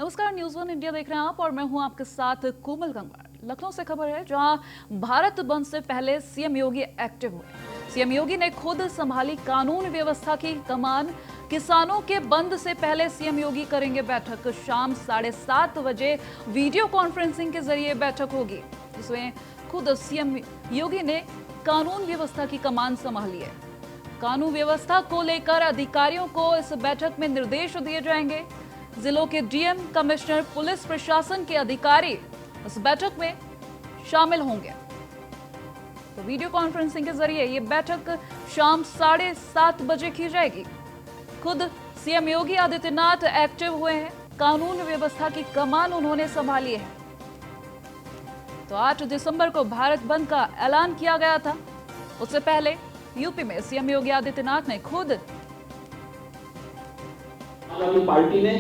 नमस्कार, news one India देख रहे हैं आप और मैं हूं आपके साथ कोमल गंगवार। लखनऊ से खबर है जहां भारत बंद से पहले सीएम योगी एक्टिव हुए। सीएम योगी ने खुद संभाली कानून व्यवस्था की कमान। किसानों के बंद से पहले सीएम योगी करेंगे बैठक। शाम 7:30 बजे वीडियो कॉन्फ्रेंसिंग के जरिए बैठक होगी, जिसमें खुद सीएम योगी ने कानून व्यवस्था की कमान संभाली है। कानून व्यवस्था को लेकर अधिकारियों को इस बैठक में निर्देश दिए जाएंगे। जिलों के डीएम, कमिश्नर, पुलिस प्रशासन के अधिकारी इस बैठक में शामिल होंगे। तो वीडियो कॉन्फ्रेंसिंग के जरिए ये बैठक शाम 7:30 बजे की जाएगी। खुद सीएम योगी आदित्यनाथ एक्टिव हुए हैं। कानून व्यवस्था की कमान उन्होंने संभाली है। तो 8 दिसंबर को भारत बंद का ऐलान किया गया था। उससे पहले यूपी में सीएम योगी आदित्यनाथ ने खुद आम आदमी पार्टी ने,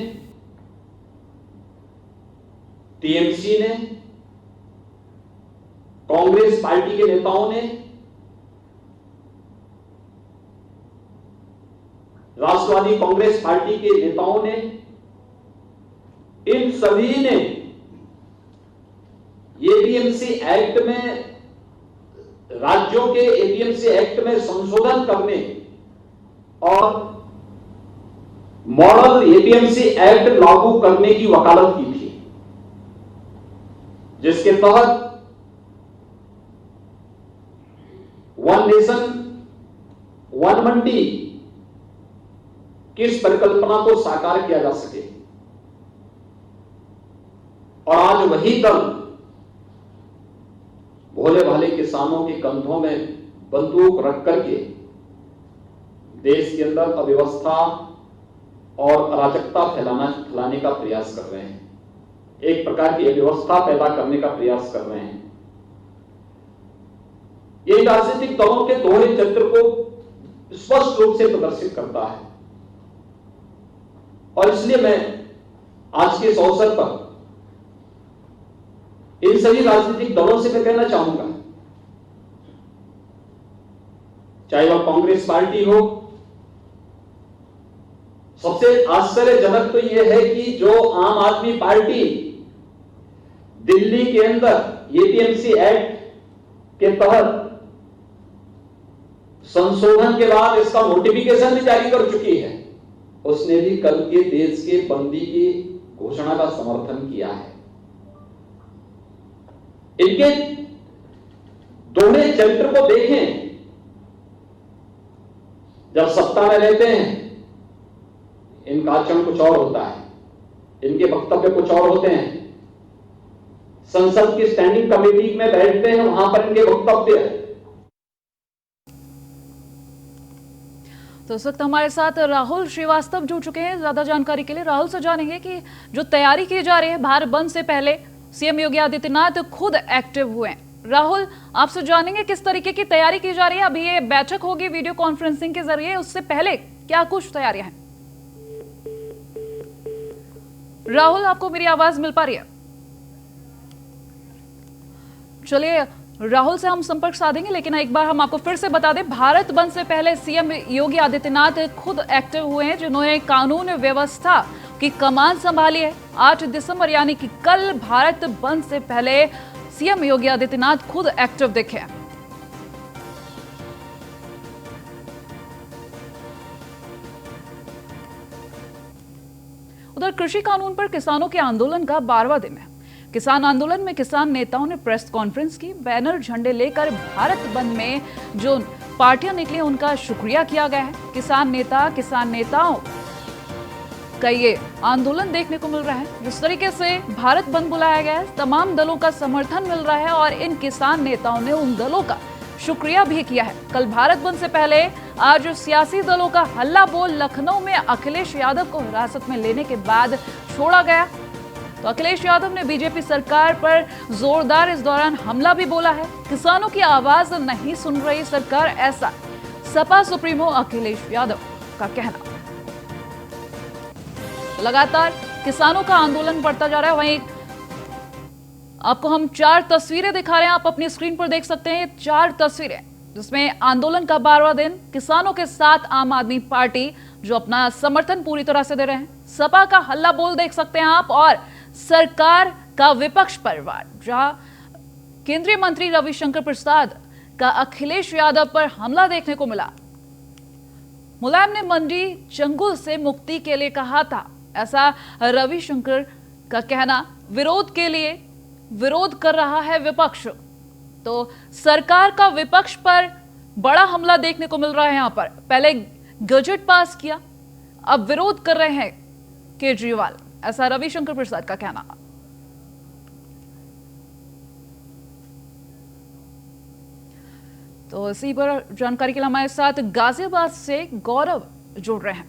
टीएमसी ने, कांग्रेस पार्टी के नेताओं ने, राष्ट्रवादी कांग्रेस पार्टी के नेताओं ने, इन सभी ने एपीएमसी एक्ट में, राज्यों के एपीएमसी एक्ट में संशोधन करने और मॉडल एपीएमसी एक्ट लागू करने की वकालत की थी, जिसके तहत वन नेशन वन मंडी की इस परिकल्पना को साकार किया जा सके। और आज वही दल भोले भाले किसानों के कंधों में बंदूक रख करके देश के अंदर अव्यवस्था और अराजकता फैलाने का प्रयास कर रहे हैं। एक प्रकार की अव्यवस्था पैदा करने का प्रयास कर रहे हैं। ये राजनीतिक दलों के दोहरे चरित्र को स्पष्ट रूप से प्रदर्शित करता है। और इसलिए मैं आज के इस अवसर पर इन सभी राजनीतिक दलों से मैं कहना चाहूंगा, चाहे वह कांग्रेस पार्टी हो, सबसे आश्चर्यजनक तो यह है कि जो आम आदमी पार्टी दिल्ली के अंदर एपीएमसी एक्ट के तहत संशोधन के बाद इसका नोटिफिकेशन भी जारी कर चुकी है, उसने भी कल के देश के बंदी की घोषणा का समर्थन किया है। इनके दोहरे चरित्र को देखें। जब सत्ता में रहते हैं इनका आचरण कुछ और होता है, इनके वक्तव्य कुछ और होते हैं। संसद की स्टैंडिंग कमेटी में बैठते हैं, वहां पर इनके वक्तव्य है। तो इस वक्त हमारे साथ राहुल श्रीवास्तव जुड़ चुके हैं ज्यादा जानकारी के लिए। राहुल से जानेंगे कि जो तैयारी की जा रही है भारत बंद से पहले, सीएम योगी आदित्यनाथ खुद एक्टिव हुए हैं। राहुल, आपसे जानेंगे किस तरीके की तैयारी की जा रही है। अभी ये बैठक होगी वीडियो कॉन्फ्रेंसिंग के जरिए, उससे पहले क्या कुछ तैयारियां हैं? राहुल, आपको मेरी आवाज मिल पा रही है? चलिए, राहुल से हम संपर्क साधेंगे, लेकिन एक बार हम आपको फिर से बता दें, भारत बंद से पहले सीएम योगी आदित्यनाथ खुद एक्टिव हुए हैं, जिन्होंने कानून व्यवस्था की कमान संभाली है। 8 दिसंबर यानी कि कल भारत बंद से पहले सीएम योगी आदित्यनाथ खुद एक्टिव दिखे हैं। उधर कृषि कानून पर किसानों के आंदोलन का 12वां दिन है। किसान आंदोलन में किसान नेताओं ने प्रेस कॉन्फ्रेंस की। बैनर, झंडे लेकर भारत बंद में जो पार्टियां निकली उनका शुक्रिया किया गया है। किसान नेताओं का ये आंदोलन देखने को मिल रहा है। जिस तरीके से भारत बंद बुलाया गया है, तमाम दलों का समर्थन मिल रहा है और इन किसान नेताओं ने उन दलों का शुक्रिया भी किया है। कल भारत बंद से पहले आज सियासी दलों का हल्ला बोल लखनऊ में अखिलेश यादव को हिरासत में लेने के बाद छोड़ा गया। तो अखिलेश यादव ने बीजेपी सरकार पर जोरदार इस दौरान हमला भी बोला है। किसानों की आवाज नहीं सुन रही सरकार, ऐसा सपा सुप्रीमो अखिलेश यादव का कहना। लगातार किसानों का आंदोलन बढ़ता जा रहा है। वहीं आपको हम 4 तस्वीरें दिखा रहे हैं, आप अपनी स्क्रीन पर देख सकते हैं। 4 तस्वीरें जिसमें आंदोलन का 12वां दिन, किसानों के साथ आम आदमी पार्टी जो अपना समर्थन पूरी तरह से दे रहे हैं। सपा का हल्ला बोल देख सकते हैं आप, और सरकार का विपक्ष पर वार, जहां केंद्रीय मंत्री रविशंकर प्रसाद का अखिलेश यादव पर हमला देखने को मिला। मुलायम ने मंडी चंगुल से मुक्ति के लिए कहा था, ऐसा रविशंकर का कहना। विरोध के लिए विरोध कर रहा है विपक्ष, तो सरकार का विपक्ष पर बड़ा हमला देखने को मिल रहा है। यहां पर पहले गजट पास किया, अब विरोध कर रहे हैं केजरीवाल, ऐसा रविशंकर प्रसाद का कहना। तो इसी पर जानकारी के लिए हमारे साथ गाजियाबाद से गौरव जुड़ रहे हैं।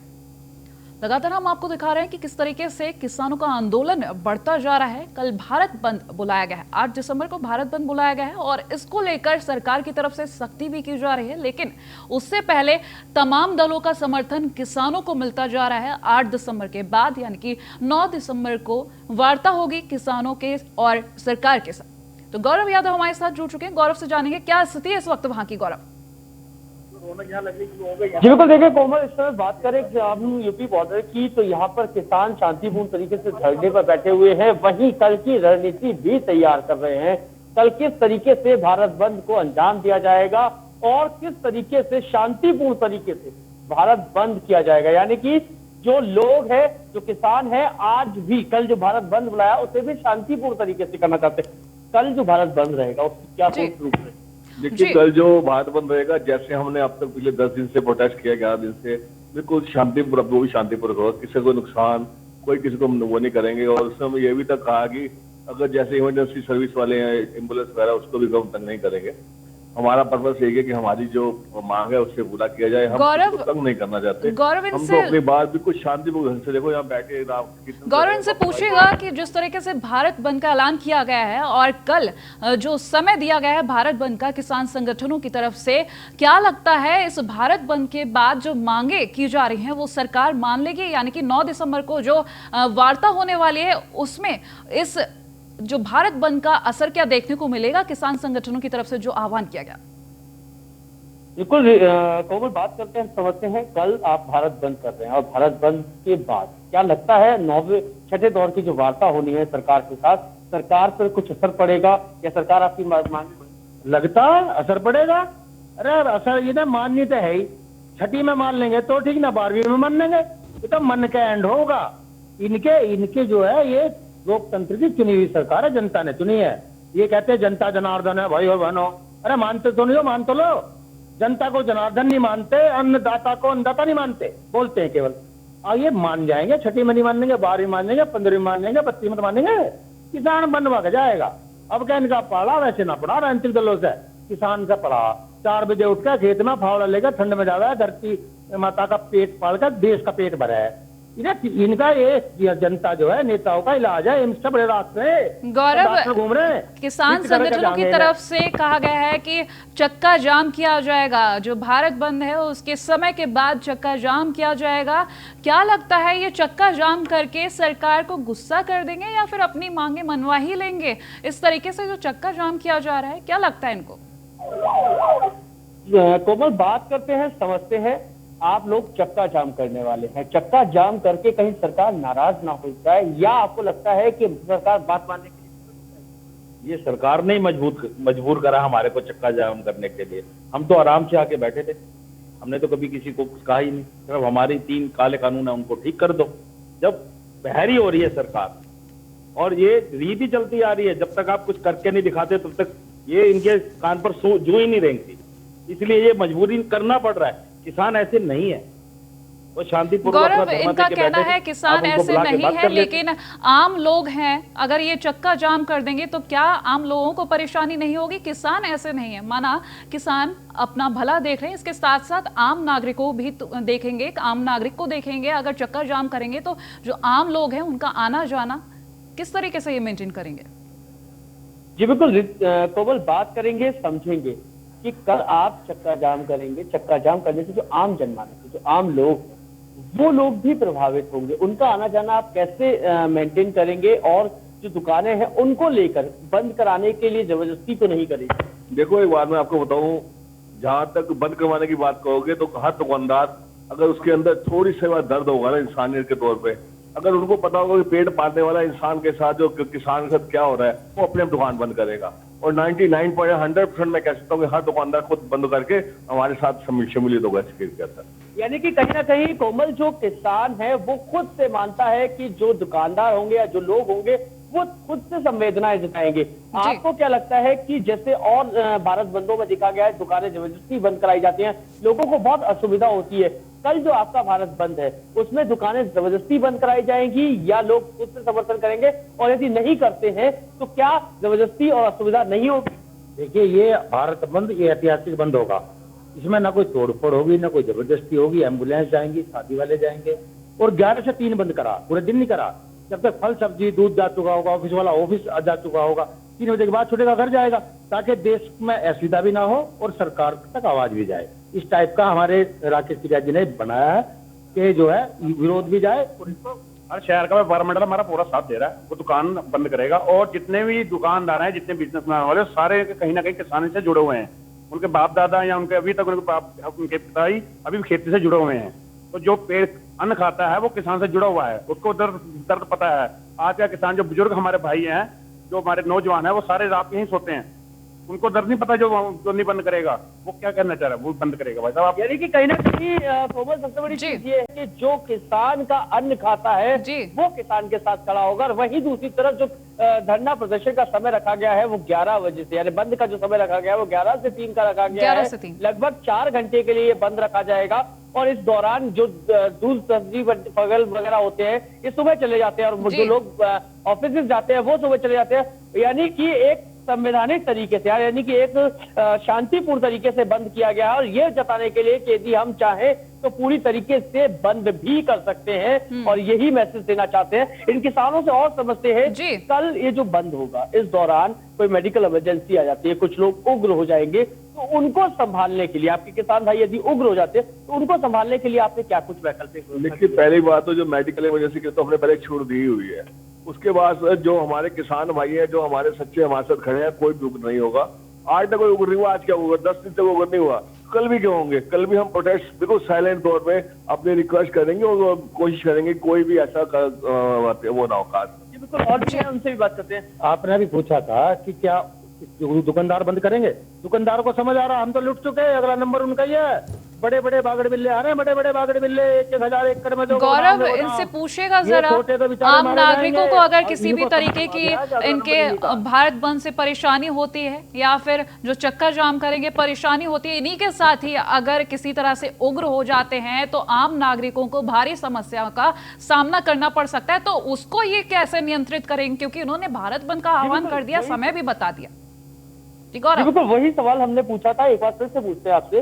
लगातार हम आपको दिखा रहे हैं कि किस तरीके से किसानों का आंदोलन बढ़ता जा रहा है। कल भारत बंद बुलाया गया है, 8 दिसंबर को भारत बंद बुलाया गया है, और इसको लेकर सरकार की तरफ से सख्ती भी की जा रही है। लेकिन उससे पहले तमाम दलों का समर्थन किसानों को मिलता जा रहा है। 8 दिसंबर के बाद यानी कि 9 दिसंबर को वार्ता होगी किसानों के और सरकार के साथ। तो गौरव यादव हमारे साथ जुड़ चुके हैं, गौरव से जानेंगे क्या स्थिति है इस वक्त वहां की। गौरव जी बिल्कुल, देखिए कोमल, इस समय बात करें कि हम यूपी बॉर्डर की, तो यहाँ पर किसान शांतिपूर्ण तरीके से धरने पर बैठे हुए हैं। वहीं कल की रणनीति भी तैयार कर रहे हैं। कल किस तरीके से भारत बंद को अंजाम दिया जाएगा और किस तरीके से शांतिपूर्ण तरीके से भारत बंद किया जाएगा, यानी कि जो लोग हैं, जो किसान हैं, आज भी कल जो भारत बंद बुलाया उसे भी शांतिपूर्ण तरीके से करना चाहते हैं। कल जो भारत बंद रहेगा उसकी क्या रूप है? देखिए, कल जो भारत बंद रहेगा, जैसे हमने अब तक पिछले 10 दिन से प्रोटेस्ट किया, 11 दिन से, बिल्कुल शांतिपूर्वक, वो भी शांतिपूर्वक होगा। किसी को नुकसान, कोई किसी को वो नहीं करेंगे। और उसमें ये भी तक कहा कि अगर जैसे इमरजेंसी सर्विस वाले हैं, एम्बुलेंस वगैरह, उसको भी कम तंग नहीं करेंगे। हमारा पर्पस यही है कि हमारी जो मांग है उससे पूरा किया जाए। हम तंग नहीं करना चाहते। गौरव, हम तो अपनी बात बिल्कुल शांतिपूर्ण से, देखो यहाँ बैठे। गौरव, इनसे पूछेगा कि जिस तरीके से भारत बंद का ऐलान किया गया है और कल जो समय दिया गया है भारत बंद का किसान संगठनों की तरफ से, क्या लगता है इस भारत बंद के बाद जो मांगे की जा रही हैं वो सरकार मान लेगी? यानी कि 9 दिसंबर को जो वार्ता होने वाली है उसमें इस जो भारत बंद का असर क्या देखने को मिलेगा किसान संगठनों की तरफ से जो आह्वान किया गया? बिल्कुल कोमल, बात करते हैं, समझते हैं। कल आप भारत बंद कर रहे हैं और भारत बंद के बाद क्या लगता है 6ठे दौर की जो वार्ता होनी है सरकार के साथ, सरकार पर कुछ असर पड़ेगा या सरकार आपकी मांग लगता है असर पड़ेगा? अरे असर ये ना माननी तो है ही। 6ठी में मान लेंगे तो ठीक ना, 12वीं में मान लेंगे, ये तो मन का एंड होगा। इनके जो है, ये लोकतंत्र की चुनी हुई सरकार है, जनता ने चुनी है। ये कहते हैं जनता जनार्दन है, भाई और बहनों। अरे मानते तो नहीं हो, मान तो लो। जनता को जनार्दन नहीं मानते, अन्नदाता को अन्नदाता नहीं मानते, बोलते हैं केवल। और ये मान जाएंगे, 6ठी में नहीं मान लेंगे, 12वीं मान लेंगे, 15वीं मान लेंगे, 32वीं में मान लेंगे। किसान बनवा के जाएगा। अब क्या इनका पढ़ा वैसे ना पढ़ा राजनीतिक दलों से, किसान का पढ़ा 4 बजे उठकर खेत में फावड़ा लेकर ठंड में जा रहा है, धरती माता का पेट पालकर देश का पेट भरा है। इनका ये जनता जो है, नेताओं का इलाज है, इनसे बड़े रास्ते गौरव, घूम रहे हैं। किसान संगठनों की तरफ से कहा गया है कि चक्का जाम किया जाएगा, जो भारत बंद है उसके समय के बाद चक्का जाम किया जाएगा। क्या लगता है ये चक्का जाम करके सरकार को गुस्सा कर देंगे या फिर अपनी मांगे मनवा ही लेंगे? इस तरीके से जो चक्का जाम किया जा रहा है, क्या लगता है इनको? कोमल, बात करते हैं, समझते हैं। आप लोग चक्का जाम करने वाले हैं। चक्का जाम करके कहीं सरकार नाराज ना हो जाए, या आपको लगता है कि सरकार बात मानने के लिए? ये सरकार ने मजबूर करा हमारे को चक्का जाम करने के लिए। हम तो आराम से आके बैठे थे, हमने तो कभी किसी को कहा ही नहीं। सिर्फ हमारी 3 काले कानून है, उनको ठीक कर दो। जब बहरी हो रही है सरकार और ये रीति चलती आ रही है, जब तक आप कुछ करके नहीं दिखाते तब तक ये इनके कान पर जू ही नहीं रेंगती। इसलिए ये मजबूरी करना पड़ रहा है। किसान ऐसे नहीं है, वो शांतिपूर्वक। गौरव, इनका कहना है किसान ऐसे नहीं है, लेकिन आम लोग हैं। अगर ये चक्का जाम कर देंगे तो क्या आम लोगों को परेशानी नहीं होगी? किसान ऐसे नहीं है, माना किसान अपना भला देख रहे हैं, इसके साथ साथ आम नागरिकों भी देखेंगे, आम नागरिक को देखेंगे। अगर चक्का जाम करेंगे तो जो आम लोग हैं उनका आना जाना किस तरीके से ये मेंटेन करेंगे? जी बिल्कुल कोमल, बात करेंगे, समझेंगे कि कल आप चक्का जाम करेंगे। चक्का जाम करने से जो आम जनमानस, जो आम लोग हैं, वो लोग भी प्रभावित होंगे। उनका आना जाना आप कैसे मेंटेन करेंगे और जो दुकानें हैं उनको लेकर बंद कराने के लिए जबरदस्ती तो नहीं करेंगे? देखो, एक बात मैं आपको बताऊं, जहां तक बंद करवाने की बात कहोगे तो हर दुकानदार अगर उसके अंदर थोड़ी सी बार दर्द होगा ना इंसानियत के तौर पे, अगर उनको पता होगा कि पेट पालने वाला इंसान के साथ जो किसान के साथ क्या हो रहा है, वो अपने आप दुकान बंद करेगा। और 99.100% मैं कह सकता हूँ कि हर दुकानदार खुद बंद करके हमारे साथ सम्मिलित होगा इस केस के अंदर। यानी कि कहीं ना कहीं कोमल, जो किसान है वो खुद से मानता है कि जो दुकानदार होंगे या जो लोग होंगे वो खुद से संवेदनाएं जताएंगे। आपको क्या लगता है कि जैसे और भारत बंदों में देखा गया है, दुकानें जबरदस्ती बंद कराई जाती हैं, लोगों को बहुत असुविधा होती है, कल जो आपका भारत बंद है उसमें दुकानें जबरदस्ती बंद कराई जाएंगी या लोग खुद से समर्थन करेंगे, और यदि नहीं करते हैं तो क्या जबरदस्ती और असुविधा नहीं होगी? देखिए, ये भारत बंद ये ऐतिहासिक बंद होगा। इसमें ना कोई तोड़फोड़ होगी, ना कोई जबरदस्ती होगी। एम्बुलेंस जाएंगी, शादी वाले जाएंगे। और 11 से 3 बंद करा, पूरे दिन नहीं करा। जब तक फल सब्जी दूध जा चुका होगा, ऑफिस वाला ऑफिस जा चुका होगा, 3 बजे के बाद छूटेगा, घर जाएगा, ताकि देश में असुविधा भी ना हो और सरकार तक आवाज भी जाए। इस टाइप का हमारे राकेश तिवारी जी ने बनाया है कि जो है विरोध भी जाए। हर शहर का एनवायरमेंट हमारा पूरा साथ दे रहा है, वो दुकान बंद करेगा। और जितने भी दुकानदार हैं, जितने बिजनेसमैन वाले, सारे कहीं ना कहीं किसान से जुड़े हुए हैं। उनके बाप दादा या उनके अभी तक उनके पिता ही अभी भी खेती से जुड़े हुए हैं। तो जो पेड़ अन्न खाता है वो किसान से जुड़ा हुआ है, उसको दर्द पता है। आज का किसान, जो बुजुर्ग हमारे भाई हैं, जो हमारे नौजवान हैं, वो सारे रात यहीं सोते हैं, उनको दर्द नहीं पता जो नहीं बंद करेगा वो क्या करना चाह रहा है, वो बंद करेगा। भाई साहब, आप यानी कि कहीं ना कहीं कोमल, सबसे बड़ी चीज ये है कि जो किसान का अन्न खाता है वो किसान के साथ खड़ा होगा। और वहीं दूसरी तरफ जो धरना प्रदर्शन का समय रखा गया है वो 11 बजे से, यानी बंद का जो समय रखा गया है वो 11 से 3 का रखा गया है। लगभग 4 घंटे के लिए ये बंद रखा जाएगा। और इस दौरान जो दूध सब्जी फल वगैरह होते हैं ये सुबह चले जाते हैं, और जो लोग ऑफिस जाते हैं वो सुबह चले जाते हैं। यानी कि एक संवैधानिक तरीके से, यानी कि एक शांतिपूर्ण तरीके से बंद किया गया है। और ये जताने के लिए कि यदि हम चाहें तो पूरी तरीके से बंद भी कर सकते हैं, और यही मैसेज देना चाहते हैं। इन किसानों से और समझते हैं, कल ये जो बंद होगा, इस दौरान कोई मेडिकल इमरजेंसी आ जाती है, कुछ लोग उग्र हो जाएंगे, तो उनको संभालने के लिए, आपके किसान भाई यदि उग्र हो जाते हैं तो उनको संभालने के लिए आपने क्या कुछ वैकल्पिक? देखिए, पहली बात तो जो मेडिकल इमरजेंसी की तो हमने पहले छूट दी हुई है। उसके बाद जो हमारे किसान भाई हैं, जो हमारे सच्चे हमारे साथ खड़े हैं, कोई भी उग्र नहीं होगा। आज तक कोई उग्र नहीं हुआ, आज क्या होगा? 10 दिन तक उग्र नहीं हुआ, कल भी क्यों होंगे? कल भी हम प्रोटेस्ट बिल्कुल साइलेंट तौर पे अपनी रिक्वेस्ट करेंगे और कोशिश करेंगे कोई भी ऐसा वो ना हो। बिल्कुल, और भी उनसे भी बात करते हैं। आपने भी पूछा था कि क्या दुकानदार बंद करेंगे? दुकानदारों को समझ आ रहा, हम तो लुट चुके हैं, अगला नंबर उनका ही है। बड़े बड़े बागड़ बिल्ले आ रहे हैं, बड़े बड़े बागड़ बिल्ले 1,000 एकड़ में। गौरव, इनसे पूछेगा जरा, आम नागरिकों को अगर किसी भी तरीके की इनके भारत बंद से परेशानी होती है या फिर जो चक्का जाम करेंगे परेशानी होती है, इन्हीं के साथ ही अगर किसी तरह से उग्र हो जाते हैं तो आम नागरिकों को भारी समस्या का सामना करना पड़ सकता है। तो उसको ये कैसे नियंत्रित करेंगे, क्योंकि उन्होंने भारत बंद का आह्वान कर दिया, समय भी बता दिया। बिल्कुल वही सवाल हमने पूछा था, एक बार फिर से पूछते हैं आपसे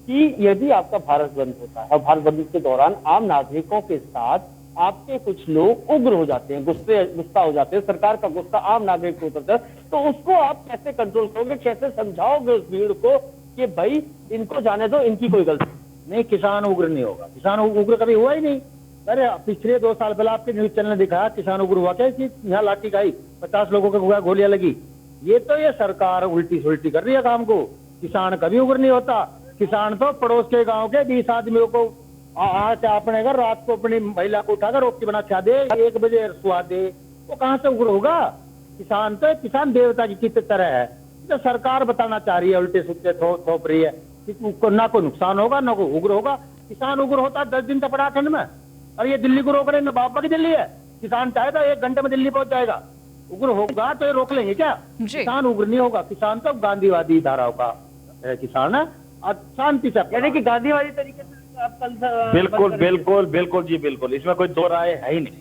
कि यदि आपका भारत बंद होता है और भारत बंद के दौरान आम नागरिकों के साथ आपके कुछ लोग उग्र हो जाते हैं, गुस्सा हो जाते हैं, सरकार का गुस्सा आम नागरिक को उतरता है, तो उसको आप कैसे कंट्रोल करोगे, कैसे समझाओगे उस भीड़ को कि भाई इनको जाने दो, इनकी कोई गलती नहीं? किसान उग्र नहीं होगा, किसान उग्र कभी हुआ ही नहीं। अरे पिछले 2 साल पहले आपके न्यूज चैनल ने दिखाया किसान उग्र हुआ क्या? यहाँ लाठी खाई, 50 लोगों को गोलियां लगी। ये तो ये सरकार उल्टी सुल्टी कर रही है काम को। किसान कभी उग्र नहीं होता। किसान तो पड़ोस के गांव के 20 आदमियों को आज अपने घर रात को अपनी महिला को उठाकर रोटी बना खा दे, 1 बजे सुहा दे, वो कहां से उग्र होगा? किसान तो किसान देवता की तरह है। तो सरकार बताना चाह रही है, उल्टे सुल्टे थोप रही है कि उसको ना कोई नुकसान होगा ना कोई उग्र होगा। किसान उग्र होता 10 दिन तक पड़ा ठंड में। और ये दिल्ली को रोक रहे हैं, बाबा की दिल्ली है। किसान चाहे तो 1 घंटे में दिल्ली पहुंच जाएगा। उग्र होगा तो ये रोक लेंगे क्या? किसान उग्र नहीं होगा। किसान तो गांधीवादी धाराओं का किसान है, शांति से, यानी कि गांधीवादी तरीके से आप कल बिल्कुल बिल्कुल बिल्कुल जी बिल्कुल, इसमें कोई दो राय है ही नहीं।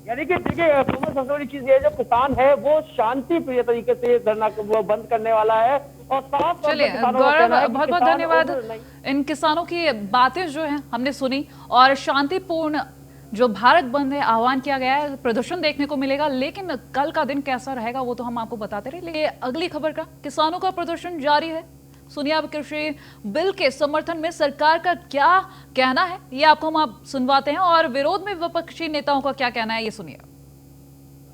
यानी कि देखिए, सबसे बड़ी चीज ये है, जो किसान है वो शांति प्रिय तरीके से धरना को बंद करने वाला है। और साफ चलिए गौरव, बहुत बहुत धन्यवाद। इन किसानों की बातें जो है हमने सुनी, और शांतिपूर्ण जो भारत बंद है आह्वान किया गया है, प्रदर्शन देखने को मिलेगा, लेकिन कल का दिन कैसा रहेगा वो तो हम आपको बताते रहे। लेकिन अगली खबर का, किसानों का प्रदर्शन जारी है। सुनिए अब कृषि बिल के समर्थन में सरकार का क्या कहना है, ये आपको हम आप सुनवाते हैं, और विरोध में विपक्षी नेताओं का क्या कहना है ये सुनिए।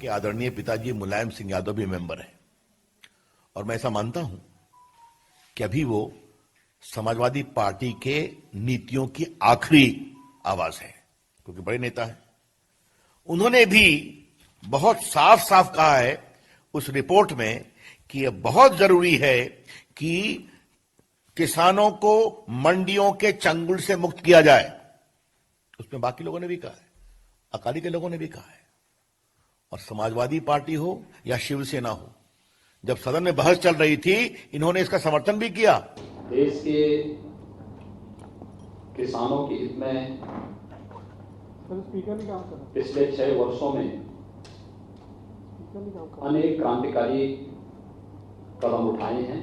कि आदरणीय पिताजी मुलायम सिंह यादव भी मेंबर है, और मैं ऐसा मानता हूं कि अभी वो समाजवादी पार्टी के नीतियों की आखिरी आवाज है, क्योंकि बड़े नेता हैं। उन्होंने भी बहुत साफ साफ कहा है उस रिपोर्ट में कि यह बहुत जरूरी है कि किसानों को मंडियों के चंगुल से मुक्त किया जाए। उसमें बाकी लोगों ने भी कहा है, अकाली के लोगों ने भी कहा है, और समाजवादी पार्टी हो या शिवसेना हो, जब सदन में बहस चल रही थी इन्होंने इसका समर्थन भी किया। देश के किसानों के हित में पिछले 6 वर्षों में अनेक क्रांतिकारी कदम उठाए हैं।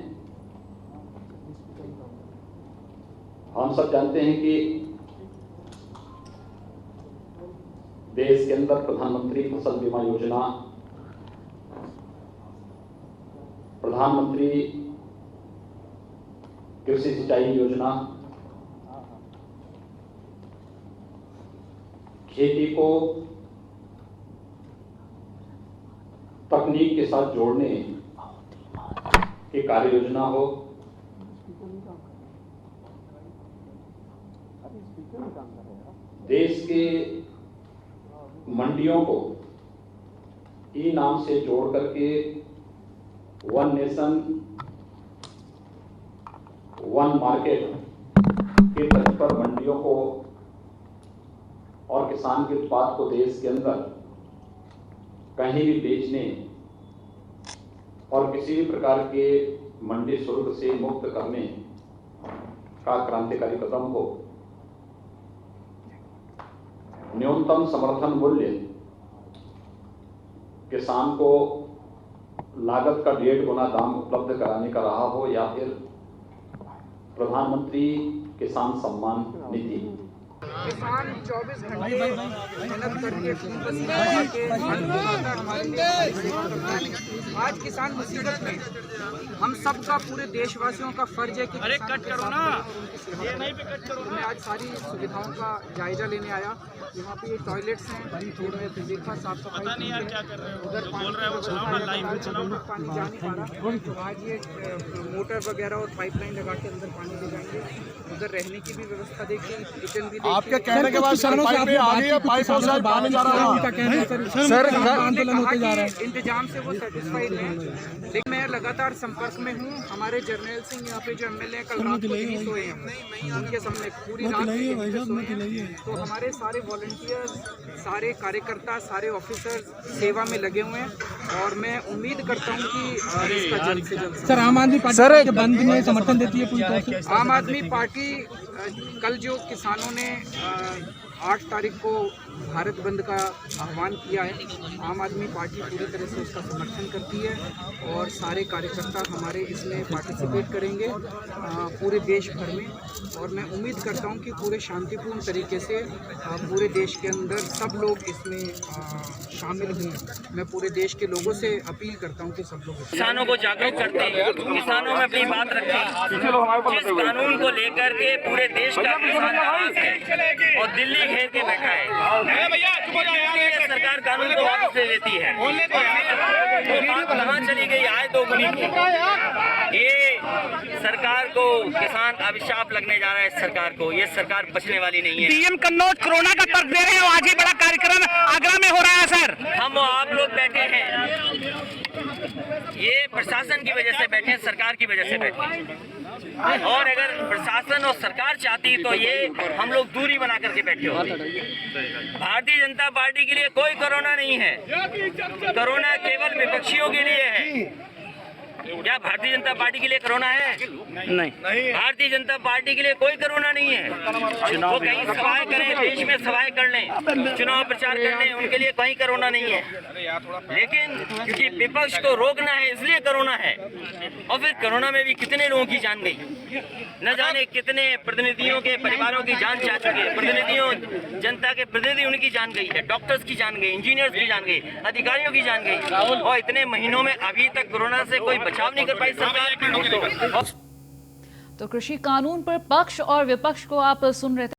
हम सब जानते हैं कि देश के अंदर प्रधानमंत्री फसल बीमा योजना, प्रधानमंत्री कृषि सिंचाई योजना, खेती को तकनीक के साथ जोड़ने की कार्य योजना हो, देश के मंडियों को ई नाम से जोड़ करके वन नेशन वन मार्केट के तर्ज पर मंडियों को और किसान के उत्पाद को देश के अंदर कहीं भी बेचने और किसी भी प्रकार के मंडी शुल्क से मुक्त करने का क्रांतिकारी कदम हो। न्यूनतम समर्थन मूल्य किसान को लागत का 1.5 गुना दाम उपलब्ध कराने का रहा हो, या फिर प्रधानमंत्री किसान सम्मान निधि। किसान 24 घंटे मेहनत करके खून पसीना बहाके हमारे लिए। आज किसान मुसीबत में, हम सबका, पूरे देशवासियों का फर्ज है कि कट करो ना, ये नहीं भी कट करो। मैं आज सारी सुविधाओं का जायजा लेने आया। यहाँ पे टॉयलेट्स हैं, मैं देखा साफ सफाई नहीं है, क्या कर रहे हो, उधर बोल रहे हो चलाओ ना, लाइन में चलाओ ना, पानी जा नहीं पा रहा। तो आज ये मोटर वगैरह और पाइपलाइन लगा के अंदर पानी ले जाएंगे। उधर रहने की भी व्यवस्था देखिए, किचन भी देखिए। आपके कहने के बाद पाइप में आ गई है, पाइपों से पानी जा रहा है। सर आंदोलन होते जा रहा है, इंतजाम से वो सेटिस्फाइड हैं, लेकिन मैं लगातार संपर्क में हूँ। हमारे जर्नैल सिंह यहाँ पे जो एमएलए कल रात को नहीं सोए हैं, उनके सामने पूरी रात सोए। तो हमारे सारे वॉलंटियर्स, सारे कार्यकर्ता, सारे ऑफिसर सेवा में लगे हुए हैं, और मैं उम्मीद करता हूँ कि इसका जल्द से जल्द। सर, आम आदमी पार्टी के बंद में समर्थन देती है पूरी तरह से। आम आदमी पार्टी कल जो किसानों ने 8 तारीख को भारत बंद का आह्वान किया है, आम आदमी पार्टी पूरी तरह से उसका समर्थन करती है, और सारे कार्यकर्ता हमारे इसमें पार्टिसिपेट करेंगे पूरे देश भर में। और मैं उम्मीद करता हूं कि पूरे शांतिपूर्ण तरीके से पूरे देश के अंदर सब लोग इसमें शामिल हों। मैं पूरे देश के लोगों से अपील करता हूं कि सब लोग किसानों को जागरूक करते हैं, किसानों में अपनी बात रखें। जिस कानून को लेकर के पूरे देश का किसान नाराज है और दिल्ली घेर के बैठा है, सरकार कानून को वापस ले लेती है। कहाँ चली गई आय दोगुनी की? ये सरकार को किसान अभिशाप लगने जा रहा है। सरकार को, ये सरकार बचने वाली नहीं है। डीएम कन्नौज कोरोना का तर्क दे रहे हैं, आज ही बड़ा कार्यक्रम आगरा में हो रहा है। सर, हम आप लोग बैठे हैं, ये प्रशासन की वजह से बैठे हैं, सरकार की वजह से बैठे हैं। और अगर प्रशासन और सरकार चाहती तो ये हम लोग दूरी बना करके बैठे होते। भारतीय जनता पार्टी के लिए कोई कोरोना नहीं है, कोरोना केवल विपक्षियों के लिए है। क्या भारतीय जनता पार्टी के लिए कोरोना है? नहीं, भारतीय जनता पार्टी के लिए कोई कोरोना नहीं है। वो कहीं सभाएं करें, देश में सभाएं कर लें, चुनाव प्रचार कर लें, उनके लिए कहीं कोरोना नहीं है। लेकिन क्योंकि विपक्ष को रोकना है इसलिए कोरोना है। और फिर कोरोना में भी कितने लोगों की जान गई, न जाने कितने प्रतिनिधियों के परिवारों की जान जा चुकी है। प्रतिनिधियों, जनता के प्रतिनिधि, उनकी जान गई है, डॉक्टर्स की जान गई, इंजीनियर्स की जान गई, अधिकारियों की जान गई। और इतने महीनों में अभी तक कोरोना से कोई बचाव नहीं कर पाई सरकार। तो कृषि कानून पर पक्ष और विपक्ष को आप सुन रहे थे।